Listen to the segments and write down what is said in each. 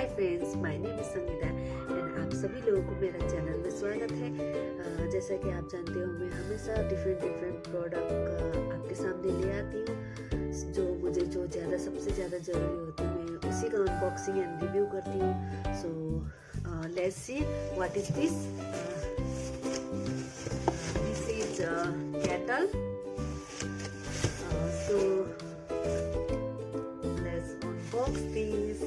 Hi friends, my name is Sangeeta and आप सभी लोगों को मेरा चैनल में स्वागत है। जैसा कि आप जानते हो, मैं हमेशा डिफरेंट प्रोडक्ट आपके सामने ले आती हूँ। जो सबसे ज़्यादा ज़रूरी होती है, मैं उसी का अनबॉक्सिंग एंड रिव्यू करती हूँ। So let's see what is this. This is kettle. So let's unbox this.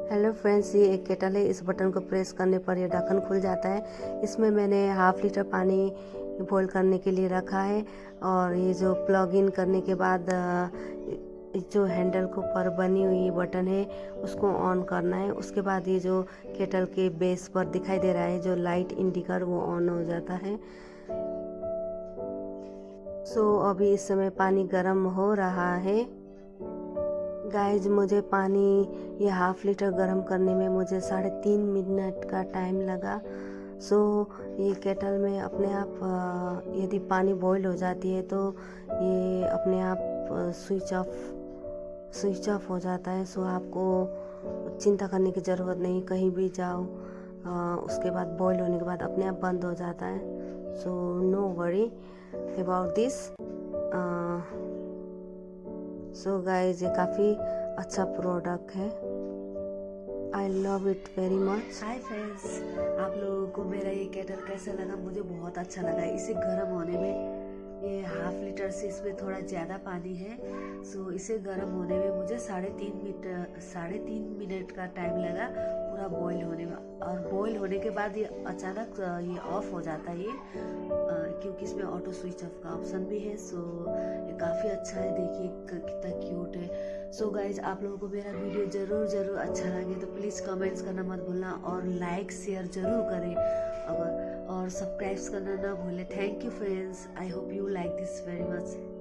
Hello friends, ये एक केटल है। इस बटन को प्रेस करने पर ये ढक्कन खुल जाता है। इसमें मैंने हाफ लीटर पानी बॉईल करने के लिए रखा है और ये जो प्लग इन करने के बाद जो हैंडल के ऊपर बनी हुई बटन है उसको ऑन करना है। उसके बाद ये जो केटल के बेस पर दिखाई दे रहा है जो लाइट इंडिकेटर, वो ऑन हो जाता है। सो अभी इस समय पानी गर्म हो रहा है। गाइज, मुझे पानी ये हाफ लीटर गर्म करने में मुझे 3.5 मिनट का टाइम लगा। सो ये केटल में अपने आप यदि पानी बॉईल हो जाती है तो ये अपने आप स्विच ऑफ हो जाता है। सो आपको चिंता करने की ज़रूरत नहीं, कहीं भी जाओ उसके बाद बॉईल होने के बाद अपने आप बंद हो जाता है। So no worry about this. So guys, ये काफ़ी अच्छा प्रोडक्ट है। I love it very much. Hi friends, आप लोगों को मेरा ये केटल कैसा लगा? मुझे बहुत अच्छा लगा। इसे गर्म होने में ये हाफ लीटर से इसमें थोड़ा ज़्यादा पानी है। सो इसे गर्म होने में मुझे 3.5 मिनट का टाइम लगा पूरा बॉईल होने में। और बॉईल होने के बाद ये अचानक ये ऑफ हो जाता है क्योंकि इसमें ऑटो स्विच ऑफ का ऑप्शन भी है। सो ये काफ़ी अच्छा है। देखिए कितना क्यूट है। सो गाइज, आप लोगों को मेरा वीडियो ज़रूर अच्छा लगे तो प्लीज़ कमेंट्स करना मत भूलना और लाइक शेयर ज़रूर करें और सब्सक्राइब करना ना भूलें। Thank you friends, I hope you like this very much.